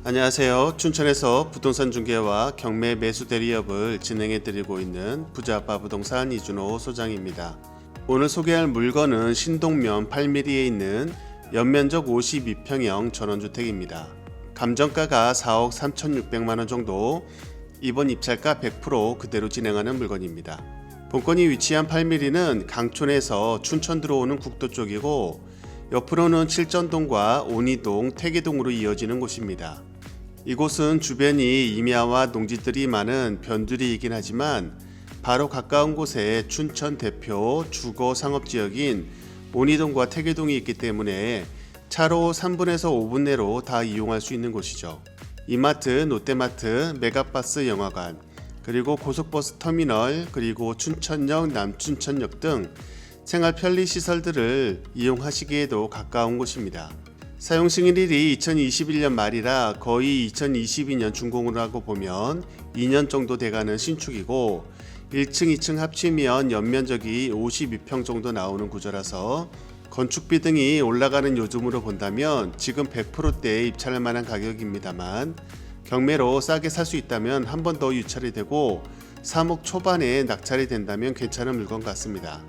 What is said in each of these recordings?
안녕하세요. 춘천에서 부동산 중개와 경매 매수 대리업을 진행해 드리고 있는 부자아빠 부동산 이준호 소장입니다. 오늘 소개할 물건은 신동면 8mm에 있는 연면적 52평형 전원주택입니다. 감정가가 4억 3,600만원 정도, 이번 입찰가 100% 그대로 진행하는 물건입니다. 본건이 위치한 8mm는 강촌에서 춘천 들어오는 국도 쪽이고 옆으로는 칠전동과 온이동, 태계동으로 이어지는 곳입니다. 이곳은 주변이 임야와 농지들이 많은 변두리이긴 하지만 바로 가까운 곳에 춘천 대표 주거 상업지역인 온이동과 태계동이 있기 때문에 차로 3분에서 5분 내로 다 이용할 수 있는 곳이죠. 이마트, 롯데마트, 메가버스 영화관, 그리고 고속버스 터미널, 그리고 춘천역, 남춘천역 등 생활 편리 시설들을 이용하시기에도 가까운 곳입니다. 사용 승인일이 2021년 말이라 거의 2022년 준공을 하고 보면 2년 정도 돼가는 신축이고 1층, 2층 합치면 연면적이 52평 정도 나오는 구조라서 건축비 등이 올라가는 요즘으로 본다면 지금 100%대에 입찰할 만한 가격입니다만 경매로 싸게 살 수 있다면 한 번 더 유찰이 되고 3억 초반에 낙찰이 된다면 괜찮은 물건 같습니다.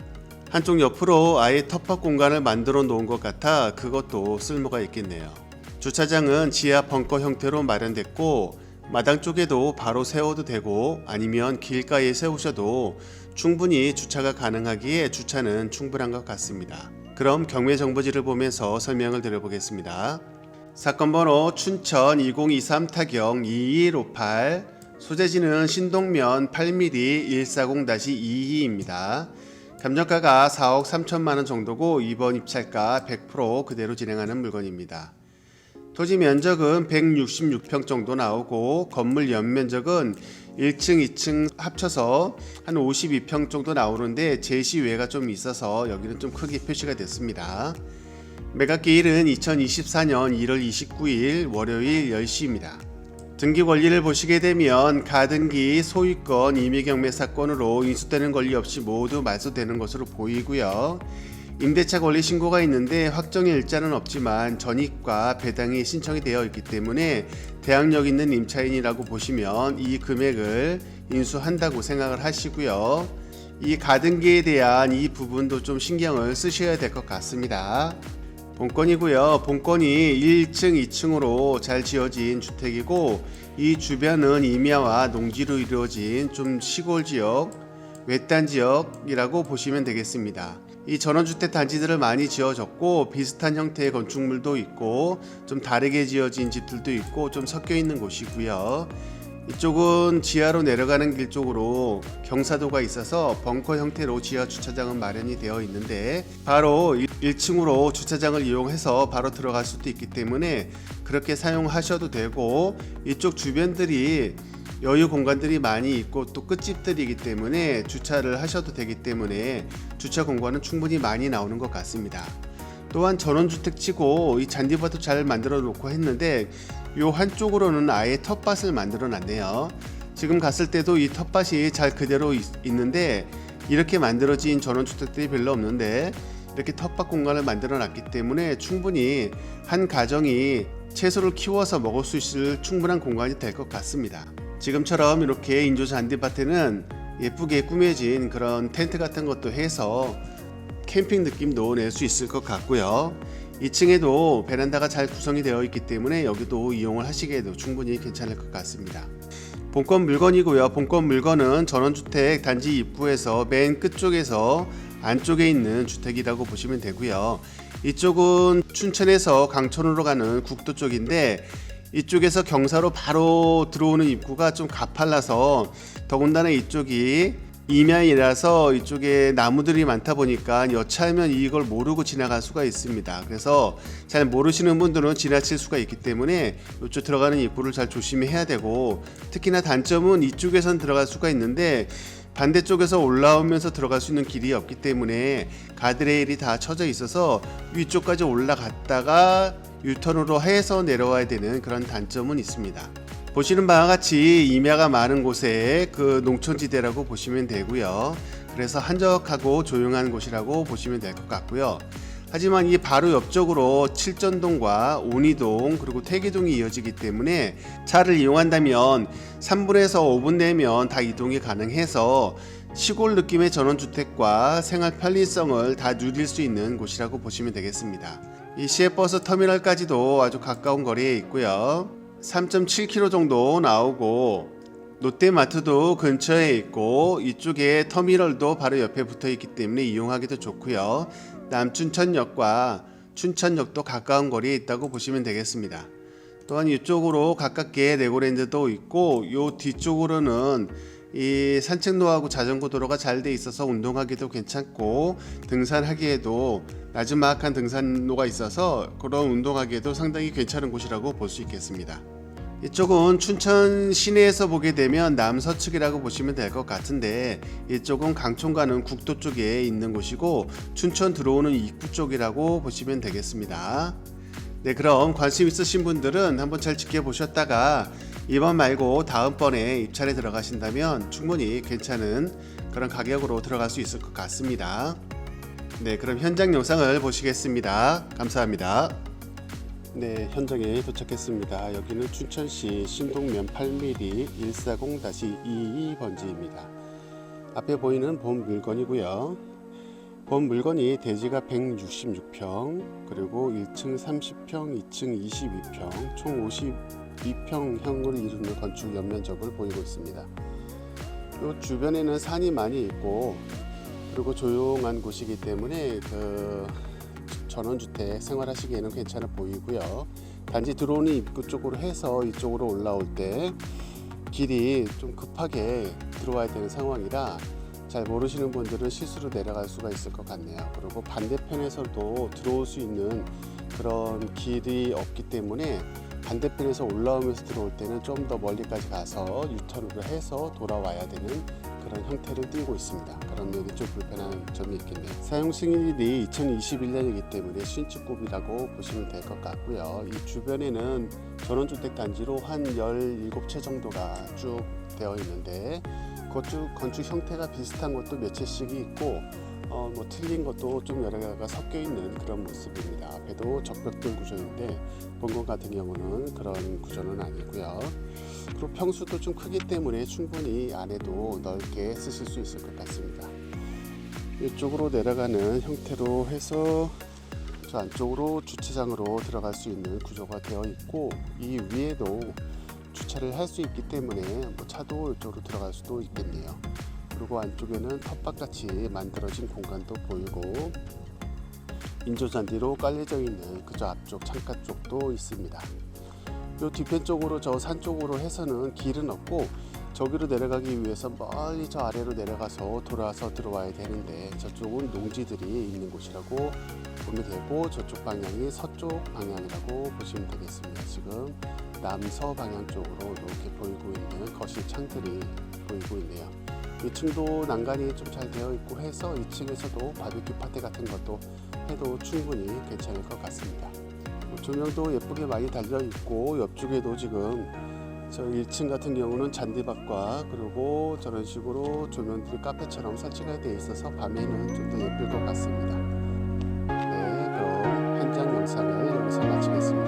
한쪽 옆으로 아예 텃밭 공간을 만들어 놓은 것 같아 그것도 쓸모가 있겠네요. 주차장은 지하 벙커 형태로 마련됐고 마당 쪽에도 바로 세워도 되고 아니면 길가에 세우셔도 충분히 주차가 가능하기에 주차는 충분한 것 같습니다. 그럼 경매 정보지를 보면서 설명을 드려보겠습니다. 사건 번호 춘천 2023 타경 2158, 소재지는 신동면 8mm 140-22입니다. 감정가가 4억 3천만원 정도고 이번 입찰가 100% 그대로 진행하는 물건입니다. 토지 면적은 166평 정도 나오고 건물 연면적은 1층, 2층 합쳐서 한 52평 정도 나오는데 제시외가 좀 있어서 여기는 좀 크게 표시가 됐습니다. 매각기일은 2024년 1월 29일 월요일 10시입니다. 등기 권리를 보시게 되면 가등기, 소유권, 임의경매 사건으로 인수되는 권리 없이 모두 말소되는 것으로 보이고요. 임대차 권리 신고가 있는데 확정의 일자는 없지만 전입과 배당이 신청이 되어 있기 때문에 대항력 있는 임차인이라고 보시면 이 금액을 인수한다고 생각을 하시고요. 이 가등기에 대한 이 부분도 좀 신경을 쓰셔야 될 것 같습니다. 본건이고요. 본건이 1층, 2층으로 잘 지어진 주택이고 이 주변은 임야와 농지로 이루어진 좀 시골 지역, 외딴 지역이라고 보시면 되겠습니다. 이 전원주택 단지들을 많이 지어졌고 비슷한 형태의 건축물도 있고 좀 다르게 지어진 집들도 있고 좀 섞여 있는 곳이고요. 이쪽은 지하로 내려가는 길 쪽으로 경사도가 있어서 벙커 형태로 지하 주차장은 마련이 되어 있는데 바로 1층으로 주차장을 이용해서 바로 들어갈 수도 있기 때문에 그렇게 사용하셔도 되고 이쪽 주변들이 여유 공간들이 많이 있고 또 끝집들이기 때문에 주차를 하셔도 되기 때문에 주차 공간은 충분히 많이 나오는 것 같습니다. 또한 전원주택치고 이 잔디밭도 잘 만들어 놓고 했는데 요 한쪽으로는 아예 텃밭을 만들어 놨네요. 지금 갔을 때도 이 텃밭이 잘 그대로 있는데 이렇게 만들어진 전원주택들이 별로 없는데 이렇게 텃밭 공간을 만들어 놨기 때문에 충분히 한 가정이 채소를 키워서 먹을 수 있을 충분한 공간이 될 것 같습니다. 지금처럼 이렇게 인조 잔디밭에는 예쁘게 꾸며진 그런 텐트 같은 것도 해서 캠핑 느낌도 낼 수 있을 것 같고요. 2층에도 베란다가 잘 구성이 되어 있기 때문에 여기도 이용을 하시기에도 충분히 괜찮을 것 같습니다. 본건 물건이고요. 본건 물건은 전원주택 단지 입구에서 맨 끝쪽에서 안쪽에 있는 주택이라고 보시면 되고요. 이쪽은 춘천에서 강촌으로 가는 국도 쪽인데 이쪽에서 경사로 바로 들어오는 입구가 좀 가팔라서 더군다나 이쪽이 임야이라서 이쪽에 나무들이 많다 보니까 여차하면 이걸 모르고 지나갈 수가 있습니다. 그래서 잘 모르시는 분들은 지나칠 수가 있기 때문에 이쪽 들어가는 입구를 잘 조심해야 되고 특히나 단점은 이쪽에선 들어갈 수가 있는데 반대쪽에서 올라오면서 들어갈 수 있는 길이 없기 때문에 가드레일이 다 쳐져 있어서 위쪽까지 올라갔다가 유턴으로 해서 내려와야 되는 그런 단점은 있습니다. 보시는 바와 같이 임야가 많은 곳에 그 농촌지대라고 보시면 되고요. 그래서 한적하고 조용한 곳이라고 보시면 될 것 같고요. 하지만 이 바로 옆쪽으로 칠전동과 온이동 그리고 태계동이 이어지기 때문에 차를 이용한다면 3분에서 5분 내면 다 이동이 가능해서 시골 느낌의 전원주택과 생활 편리성을 다 누릴 수 있는 곳이라고 보시면 되겠습니다. 이 시외버스 터미널까지도 아주 가까운 거리에 있고요. 3.7km 정도 나오고 롯데마트도 근처에 있고 이쪽에 터미널도 바로 옆에 붙어 있기 때문에 이용하기도 좋고요. 남춘천역과 춘천역도 가까운 거리에 있다고 보시면 되겠습니다. 또한 이쪽으로 가깝게 레고랜드도 있고 요 뒤쪽으로는 이 산책로하고 자전거 도로가 잘 돼 있어서 운동하기도 괜찮고 등산하기에도 나지막한 등산로가 있어서 그런 운동하기에도 상당히 괜찮은 곳이라고 볼 수 있겠습니다. 이쪽은 춘천 시내에서 보게 되면 남서측이라고 보시면 될 것 같은데 이쪽은 강촌 가는 국도 쪽에 있는 곳이고 춘천 들어오는 입구 쪽이라고 보시면 되겠습니다. 네, 그럼 관심 있으신 분들은 한번 잘 지켜보셨다가 이번 말고 다음번에 입찰에 들어가신다면 충분히 괜찮은 그런 가격으로 들어갈 수 있을 것 같습니다. 네, 그럼 현장 영상을 보시겠습니다. 감사합니다. 네, 현장에 도착했습니다. 여기는 춘천시 신동면 8mm 140-22번지입니다. 앞에 보이는 본 물건이고요. 본 물건이 대지가 166평, 그리고 1층 30평, 2층 22평, 총 52평형을 이루는 건축 연면적을 보이고 있습니다. 이 주변에는 산이 많이 있고 그리고 조용한 곳이기 때문에 전원주택 생활하시기에는 괜찮아 보이고요. 단지 들어오는 입구 쪽으로 해서 이쪽으로 올라올 때 길이 좀 급하게 들어와야 되는 상황이라 잘 모르시는 분들은 실수로 내려갈 수가 있을 것 같네요. 그리고 반대편에서도 들어올 수 있는 그런 길이 없기 때문에 반대편에서 올라오면서 들어올 때는 좀 더 멀리까지 가서 유턴을 해서 돌아와야 되는 그런 형태를 띠고 있습니다. 그런 면이 좀 불편한 점이 있겠네요. 사용 승인일이 2021년이기 때문에 신축급이라고 보시면 될 것 같고요. 이 주변에는 전원주택 단지로 한 17채 정도가 쭉 되어 있는데 건축 형태가 비슷한 것도 몇 채씩이 있고 뭐 틀린 것도 좀 여러 개가 섞여 있는 그런 모습입니다. 앞에도 적벽돌 구조인데 본건 같은 경우는 그런 구조는 아니고요. 그리고 평수도 좀 크기 때문에 충분히 안에도 넓게 쓰실 수 있을 것 같습니다. 이쪽으로 내려가는 형태로 해서 저 안쪽으로 주차장으로 들어갈 수 있는 구조가 되어 있고 이 위에도 주차를 할 수 있기 때문에 뭐 차도 이쪽으로 들어갈 수도 있겠네요. 그리고 안쪽에는 텃밭같이 만들어진 공간도 보이고 인조잔디로 깔려져 있는 그저 앞쪽 창가 쪽도 있습니다. 이 뒤편 쪽으로 저 산 쪽으로 해서는 길은 없고 저기로 내려가기 위해서 멀리 저 아래로 내려가서 돌아서 들어와야 되는데 저쪽은 농지들이 있는 곳이라고 보면 되고 저쪽 방향이 서쪽 방향이라고 보시면 되겠습니다. 지금 남서 방향 쪽으로 이렇게 보이고 있는 거실 창들이 보이고 있네요. 2층도 난간이 좀 잘 되어 있고 해서 2층에서도 바비큐 파티 같은 것도 해도 충분히 괜찮을 것 같습니다. 조명도 예쁘게 많이 달려 있고 옆쪽에도 지금 저 1층 같은 경우는 잔디밭과 그리고 저런 식으로 조명들이 카페처럼 설치가 되어 있어서 밤에는 좀 더 예쁠 것 같습니다. 네, 그럼 현장 영상을 여기서 마치겠습니다.